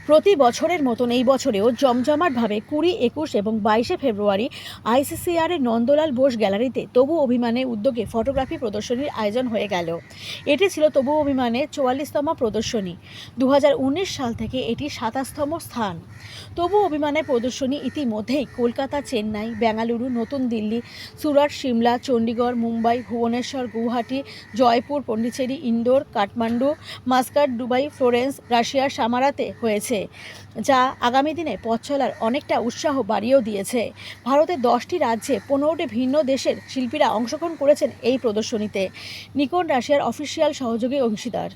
প্রতি বছরের মতন এই বছরেও জমজমাটভাবে 20, 21 এবং 22শে ফেব্রুয়ারি আইসিসিআরের নন্দলাল বোস গ্যালারিতে তবু অভিমানের উদ্যোগে ফটোগ্রাফি প্রদর্শনীর আয়োজন হয়ে গেল। এটি ছিল তবু অভিমানের 44তম প্রদর্শনী। 2019 সাল থেকে এটি 27তম স্থান। তবু অভিমানের প্রদর্শনী ইতিমধ্যেই কলকাতা, চেন্নাই, বেঙ্গালুরু, নতুন Delhi, Surat, Shimla, Chandigarh, Mumbai, Bhubaneswar, Guwahati, Jaipur, Pondicherry, Indore, Kathmandu, Muscat, Dubai, Florence, রাশিয়ার সামারাতে হয়েছে, যা আগামী দিনে পথ চলার অনেকটা উৎসাহ বাড়িয়েও দিয়েছে। ভারতের 10টি রাজ্যে 15টি ভিন্ন দেশের শিল্পীরা অংশগ্রহণ করেছেন এই প্রদর্শনীতে। নিকন রাশিয়ার অফিসিয়াল সহযোগী অংশীদার।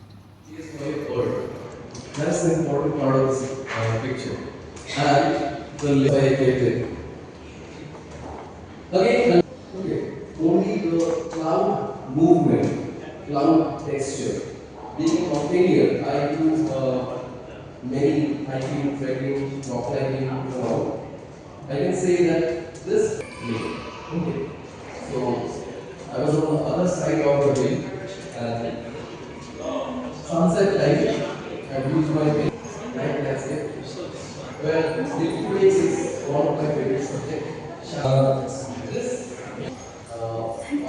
That's the important part of this picture. And the light. Okay, only the cloud movement, cloud texture. Being from India, I do many hiking, trekking, rock climbing, around. I can say that this. Okay. So I was on the other side of the hill and sunset light. I've used my night landscape. Well, the place is one of my favorite subjects. This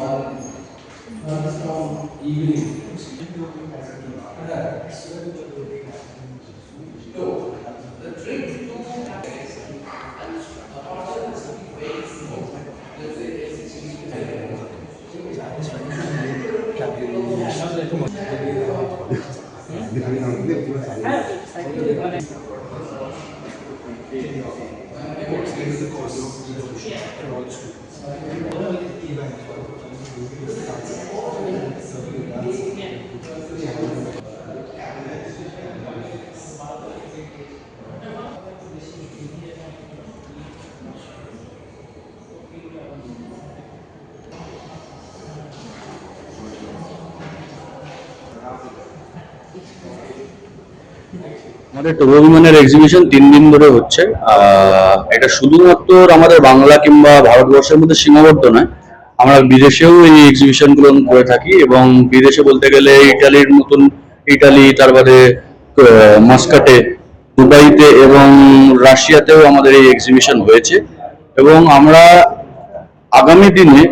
on thunderstorm evening. So the trick to apart from this very small, let's say আমাদের তবু অভিমানের exhibition 3 দিন ধরে হচ্ছে। এটা শুধুমাত্র আমাদের বাংলা কিংবা ভারতবর্ষের মধ্যে সীমাবদ্ধ নয়, আমরা বিদেশেও এই এক্সিবিশন গুলো করে থাকি এবং বিদেশে বলতে গেলে ইটালির মতন ইটালি, তার বাদে মাস্কাটে, দুবাইতে এবং রাশিয়াতেও আমাদের এই এক্সিবিশন হয়েছে এবং আমরা আগামী দিনে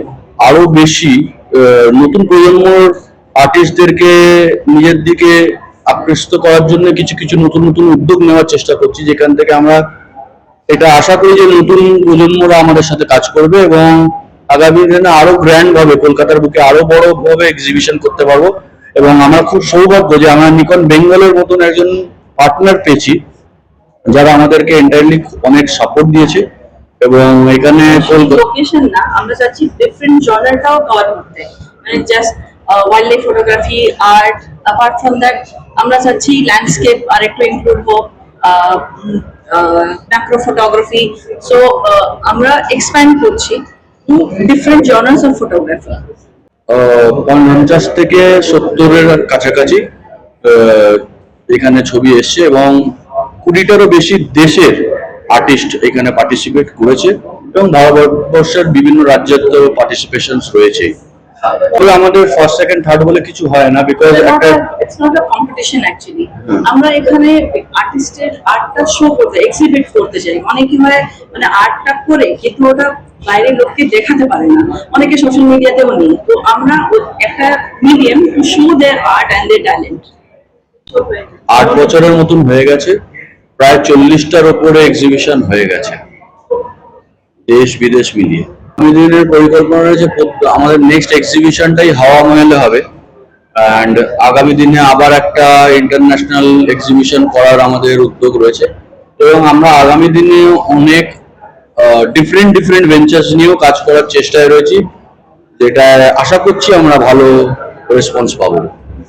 আরো বেশি নতুন প্রজন্মর আর্টিস্টদেরকে নিজের দিকে আকৃষ্ট করার জন্য কিছু কিছু নতুন নতুন উদ্যোগ নেওয়ার চেষ্টা করছি, যেখান থেকে আমরা এটা আশা করি যে নতুন প্রজন্মরা আমাদের সাথে কাজ করবে এবং আগামী দিনে আরো গ্র্যান্ড ভাবে কলকাতার বুকে আরো বড় ভাবে এক্সিবিশন করতে পারবো। এবং আমার খুব সৌভাগ্য যে আমরা নিকন বেঙ্গলের মতন একজন পার্টনার পেয়েছি, যারা আমাদেরকে এন্টায়ারলি অনেক সাপোর্ট দিয়েছে এবং এখানে লোকেশন না, আমরা চাচ্ছি ডিফারেন্ট জনারটাও কভার করতে, মানে just wild life photography, art, apart from that আমরা চাচ্ছি ল্যান্ডস্কেপ আর একটু ইনক্লুড হোক, ম্যাক্রো ফটোগ্রাফি। সো আমরা এক্সপ্যান্ড করছি টু ডিফারেন্ট জনার্স অফ ফটোগ্রাফি। 50 থেকে 70-এর কাছাকাছি এখানে ছবি এসছে এবং 20টারও বেশি দেশের আর্টিস্ট এখানে পার্টিসিপেট করেছে এবং ভারতবর্ষের বিভিন্ন রাজ্যের তো পার্টিসিপেশন রয়েছে। তবে আমাদের ফার্স্ট, সেকেন্ড, থার্ড বলে কিছু হয় না, বিকজ একটা it's not a competition actually. আমরা এখানে আর্টিস্টের আর্টটা শো করতে, এক্সিবিট করতে চাই। অনেকে হয় মানে আর্টটা করে কিন্তু ওটা বাইরের লোককে দেখাতে পারে না, অনেকে সোশ্যাল মিডিয়াতেও নেই। তো আমরা একটা medium to show their art and their talent. 8 বছরের মতন হয়ে গেছে, প্রায় 40টার উপরে এক্সিবিশন হয়ে গেছে দেশ বিদেশ মিলিয়ে। আগামী দিনের পরিকল্পনা রয়েছে আমাদের নেক্সট এক্সিবিশনটাই হাওয়া মহলে হবে অ্যান্ড আগামী দিনে আবার একটা ইন্টারন্যাশনাল এক্সিবিশন করার আমাদের উদ্যোগ রয়েছে এবং আমরা আগামী দিনে অনেক ডিফারেন্ট ভেঞ্চার্স নিয়েও কাজ করার চেষ্টায় রয়েছি, যেটা আশা করছি আমরা ভালো রেসপন্স পাবো।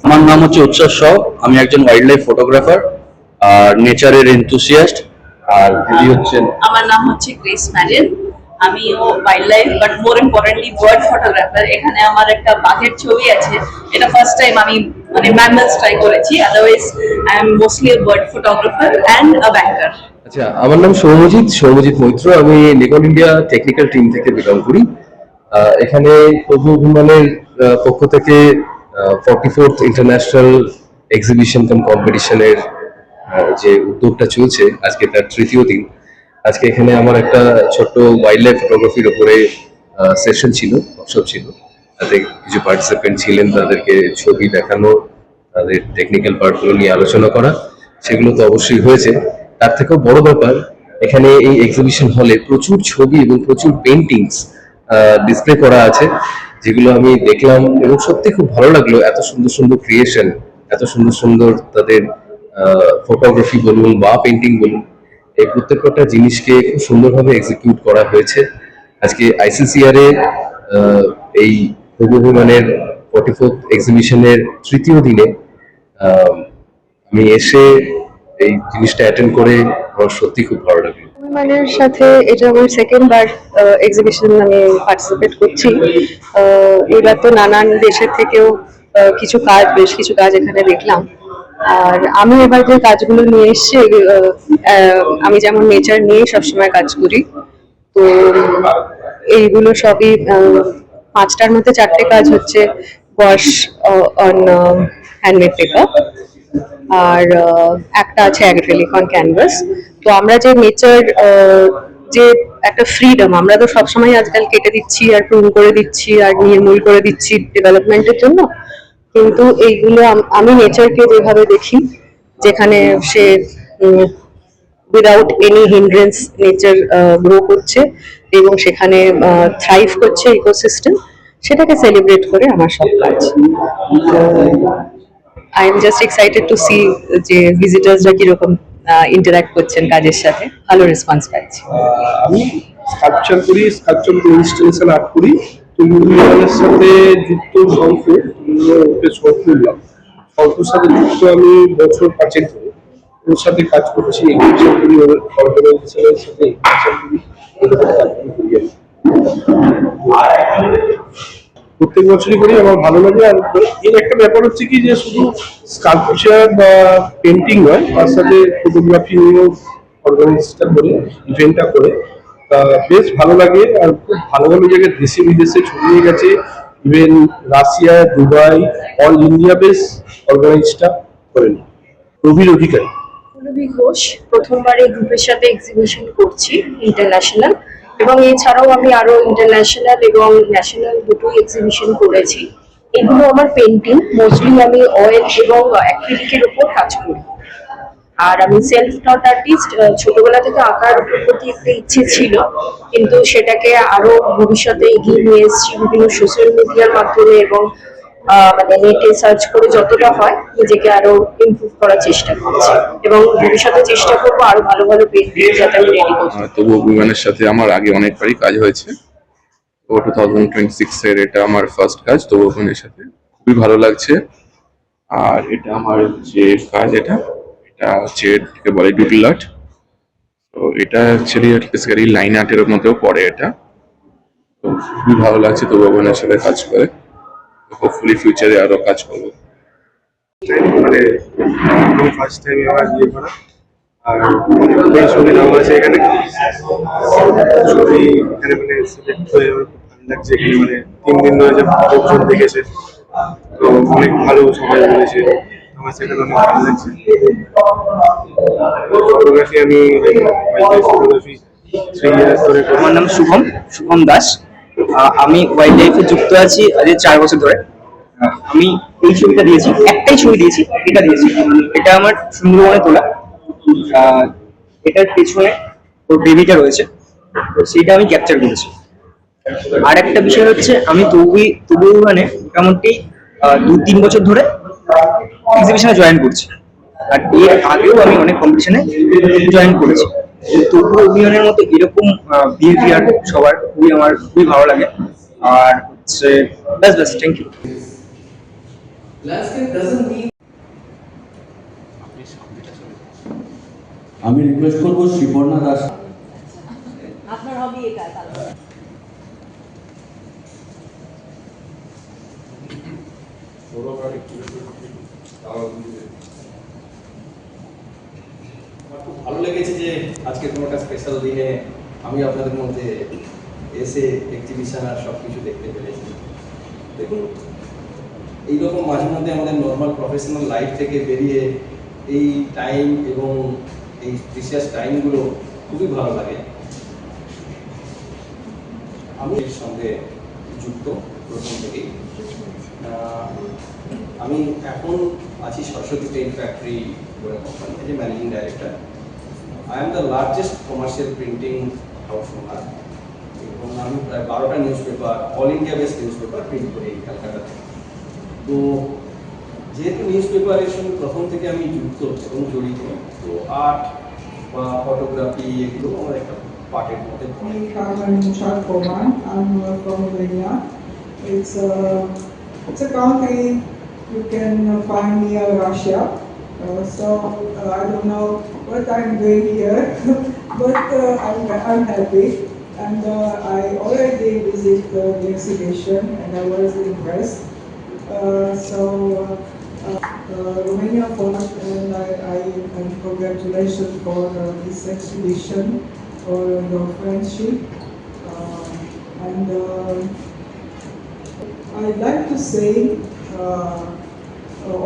আমার নাম হচ্ছে উচ্ছ্বাস সাউ, আমি একজন ওয়াইল্ড লাইফ ফটোগ্রাফার আর নেচারের এনথুসিয়াস্ট। আর দিদি হচ্ছেন, আমার নাম হচ্ছে গ্রেস ম্যারিয়ান, আমিও wild life but more importantly bird photographer. এখানে আমার একটা বাঘের ছবি আছে, এটা ফার্স্ট টাইম আমি মানে ম্যামলস ট্রাই করেছি, otherwise I am mostly a bird photographer and a banker. আচ্ছা, আমার নাম সৌম্যজিৎ মৈত্র, আমি নিকন ইন্ডিয়া টেকনিক্যাল টিম থেকে বিলং করি। এখানে তবু অভিমানের পক্ষ থেকে 44th ইন্টারন্যাশনাল এক্সিবিশন কাম কম্পিটিশনের যে উদ্যোগটা চলছে, আজকে তার তৃতীয় দিন। আজকে এখানে আমার একটা ছোট্ট ওয়াইল্ড লাইফ ফটোগ্রাফির উপরে সেশন ছিল, ওয়ার্কশপ ছিল। তাতে কিছু পার্টিসিপেন্ট ছিলেন, তাদেরকে ছবি দেখানো, তাদের টেকনিক্যাল পার্টগুলো নিয়ে আলোচনা করা, সেগুলো তো অবশ্যই হয়েছে। তার থেকেও বড় ব্যাপার, এখানে এই এক্সিবিশন হলে প্রচুর ছবি এবং প্রচুর পেন্টিংস ডিসপ্লে করা আছে, যেগুলো আমি দেখলাম এবং সত্যি খুব ভালো লাগলো। এত সুন্দর সুন্দর ক্রিয়েশন, এত সুন্দর সুন্দর তাদের ফটোগ্রাফি বলুন বা পেন্টিং বলুন, এই প্রত্যেকটা জিনিসকে খুব সুন্দরভাবে এক্সিকিউট করা হয়েছে। আজকে আইসিসিআর এ এই তবু অভিমানের 44th এক্সিবিশনের তৃতীয় দিনে আহ, আমি এসে এই জিনিসটা অ্যাটেন্ড করে আমার সত্যি খুব ভালো লাগলো। অভিমানের সাথে এটা আমার সেকেন্ড বার এক্সিবিশন আমি পার্টিসিপেট করছি। এবার তো নানান দেশের থেকেও বেশ কিছু কাজ এখানে দেখলাম। আর আমি এবার যে কাজগুলো নিয়ে এসেছি, আমি যেমন নেচার নিয়ে সবসময় কাজ করি, তো এইগুলো সবই 5টার মধ্যে 4টে কাজ হচ্ছে ওয়াশ অন হ্যান্ডমেড পেপার, আর একটা আছে অ্যাক্রিলিক অন ক্যানভাস। তো আমরা যে নেচার, যে একটা ফ্রিডম, আমরা তো সবসময় আজকাল কেটে দিচ্ছি আর প্রুন করে দিচ্ছি আর নির্মূল করে দিচ্ছি ডেভেলপমেন্টের জন্য, কিন্তু এইগুলো আমি নেচারকে যেভাবে দেখি, যেখানে সে without any hindrance nature grow করছে এবং সেখানে থ্রাইভ করছে ইকোসিস্টেম, সেটাকে সেলিব্রেট করে আমার সব কাজ। I am just excited to see যে ভিজিটার্সরা কিরকম ইন্টারঅ্যাক্ট করছেন কাজের সাথে, ভালো রেসপন্স পাচ্ছি। আমি স্কাল্পচার করি, স্কাল্পচার ইনস্টলেশন আর্ট করি। তো মুভির সাথে যুক্ত শঙ্খ, শঙ্খ করলাম, শঙ্খর সাথে যুক্ত আমি বছর 5 ধরে ওর সাথে কাজ করছি, এক্সিবিশন করি, ওর অর্গানাইজেশনের সাথে এক্সিবিশন করি, এরকম কাজগুলো করি আমি। প্রত্যেক বছরই করি, আমার ভালো লাগে। আর এর একটা ব্যাপার হচ্ছে কি, যে শুধু স্কাল্পচার বা পেন্টিং নয়, তার সাথে ফটোগ্রাফি নিয়েও অর্গানাইজটা করে, ইভেন্টটা করে, তা বেশ ভালো লাগে। আর খুব ভালো ভালো জায়গায় দেশে বিদেশে ছড়িয়ে গেছে, even Russia, Dubai, all India বেশ অর্গানাইজটা করেন। রবির অধিকারী। পল্লবী ঘোষ প্রথমবার এই গ্রুপের সাথে এক্সিবিশন করছি ইন্টারন্যাশনাল, এবং এছাড়াও আমি আরো ইন্টারন্যাশনাল এবং ন্যাশনাল দুটোই এক্সিবিশন করেছি। এগুলো আমার পেন্টিং, মোস্টলি আমি অয়েল এবং অ্যাক্রিলিকের উপর কাজ করি। আর আমি সেলফ টট আর্টিস্ট, ছোটবেলা থেকে আঁকার প্রতি একটা ইচ্ছে ছিল, কিন্তু সেটাকে আরো ভবিষ্যতে এগিয়ে নিয়ে এসেছি বিভিন্ন সোশ্যাল মিডিয়ার মাধ্যমে এবং মানে নেটে সার্চ করে যতটা হয় নিজেকে আরো ইমপ্রুভ করার চেষ্টা করছি, এবং ভবিষ্যতে চেষ্টা করবো আরো ভালো ভালো পেন্টিং যাতে আমি রেডি করতে পারি। তবু অভিমানের সাথে আমার আগে অনেকবারই কাজ হয়েছে। তো 2026 এর এটা আমার ফার্স্ট কাজ তবু অভিমানের সাথে, খুবই ভালো লাগছে। আর এটা আমার যে কাজ, এটা হচ্ছে এটাকে বলে ডুডল আর্ট। তো এটা অ্যাকচুয়ালি বেসিক্যালি লাইন আর্টের মধ্যেও পড়ে এটা। তো খুবই ভালো লাগছে তবু অভিমানের সাথে কাজ করে। হোপফুলি ফিউচারে আরো কাজ করবো। মানে ফার্স্ট টাইম আমার ইয়ে করা, আর অনেক ছবি নাম আছে এখানে, ছবি এখানে মানে সিলেক্ট হয়ে আমার খুব ভালো লাগছে। এখানে মানে 3 দিন ধরে যে লোকজন দেখেছে, তো অনেক ভালো সবাই বলেছে, আমার সেখানে অনেক ভালো লাগছে। ফটোগ্রাফি আমি ফটোগ্রাফি 3 ইয়ার্স ধরে করি। আমার নাম শুভম দাস। আমি ওয়াইল্ড লাইফে যুক্ত আছি আজ 4 বছর ধরে। আমি এই ছবিটা দিয়েছি, একটাই ছবি দিয়েছি, এটা দিয়েছি। এটা আমার সুন্দরবনে তোলা। এটার পেছনে ওর বেবিটা রয়েছে, তো সেটা আমি ক্যাপচার করেছি। আর একটা বিষয় হচ্ছে, আমি তবু মানে মোটামুটি 2-3 বছর ধরে এক্সিবিশনে জয়েন করছি। আর এর আগেও আমি অনেক কম্পিটিশনে জয়েন করেছি। তবু অভিযানের মতো এরকম বিহেভিয়ার সবার আমার খুবই ভালো লাগে। আর হচ্ছে ব্যাস thank you. Landscape doesn't mean আমি রিকোয়েস্ট করবো শ্রীপর্ণা দাস। আপনার হবি এটা আমার খুব ভালো লেগেছে যে আজকে কোনো একটা স্পেশাল দিনে আমি আপনাদের মধ্যে এসে এক্সিবিশন আর সব কিছু দেখতে পেরেছি। দেখুন, এইরকম মাঝে মধ্যে আমাদের নর্মাল প্রফেশনাল লাইফ থেকে বেরিয়ে এই টাইম এবং এই প্রিসিয়াস টাইমগুলো খুবই ভালো লাগে। আমি এর সঙ্গে যুক্ত প্রথম থেকেই। আমি এখন আছি সরস্বতী পেইন্ট ফ্যাক্টরি বলে company, as a managing director. I am the largest commercial printing house owner, এবং আমি প্রায় 12টা newspaper, all India best newspaper print করি এই ক্যালকাটাতে। তো যেহেতু নিউজ পেপারের সঙ্গে প্রথম থেকে আমি যুক্ত এবং জড়িত, তো আর্ট বা ফটোগ্রাফি এগুলো আমার একটা পার্টের মধ্যে পড়ে। Carmen Chakoma. I'm from Romania. It's a country you can find near Russia. I don't know what I'm doing here, but I'm happy. And I already visited the exhibition and I was impressed. Romania for and congratulations for this exhibition, for your friendship. I'd like to say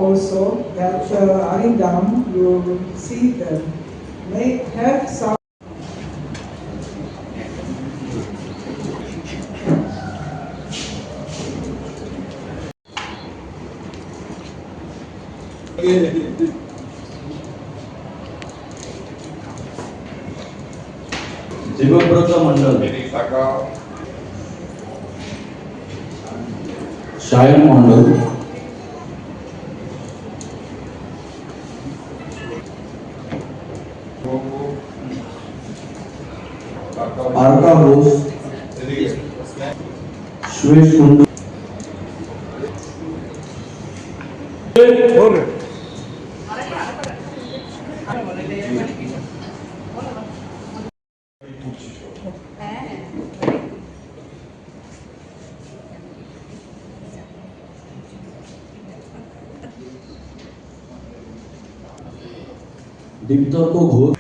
also that Arindam, you see them, may have some. Debabrata Mondal, Sayan Mondal, আরকা Ghosh, Suresh Kundu, দীপ্তর্ক Ghosh,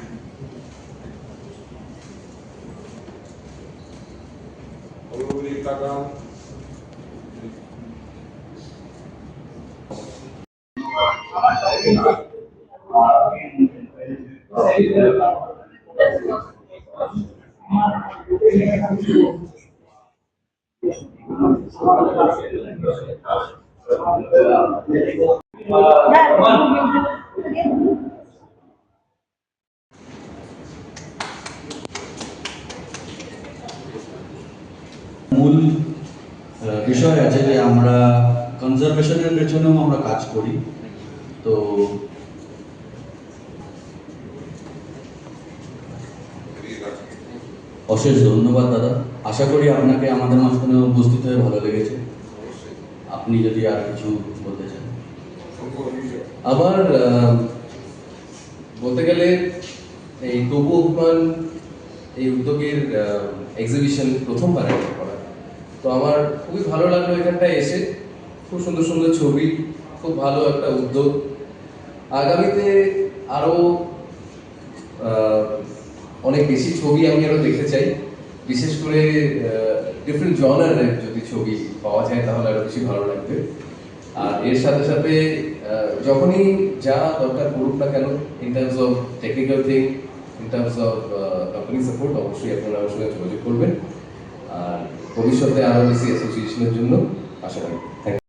মূল বিষয় আছে যে আমরা কনজারভেশনের পেছনেও আমরা কাজ করি। তো অশেষ ধন্যবাদ দাদা, আশা করি আপনাকে আমাদের মাঝখানে উপস্থিত হয়ে ভালো লেগেছে। আপনি যদি আর কিছু বলতে চান। আবার বলতে গেলে এই তবু অভিমান এই উদ্যোগের এক্সিবিশন প্রথমবার করা, তো আমার খুবই ভালো লাগলো এখানটায় এসে। খুব সুন্দর সুন্দর ছবি, খুব ভালো একটা উদ্যোগ। আগামীতে আরও অনেক বেশি ছবি আমি আরও দেখতে চাই, বিশেষ করে ডিফারেন্ট জনারের যদি ছবি পাওয়া যায় তাহলে আরও বেশি ভালো লাগবে। আর এর সাথে সাথে যখনই যা দরকার পড়ুক না কেন, in terms of technical thing, in terms of company support, অবশ্যই আপনারা আমার সঙ্গে যোগাযোগ করবেন। আর ভবিষ্যতে আরও বেশি অ্যাসোসিয়েশনের জন্য আশা করি। Thank you.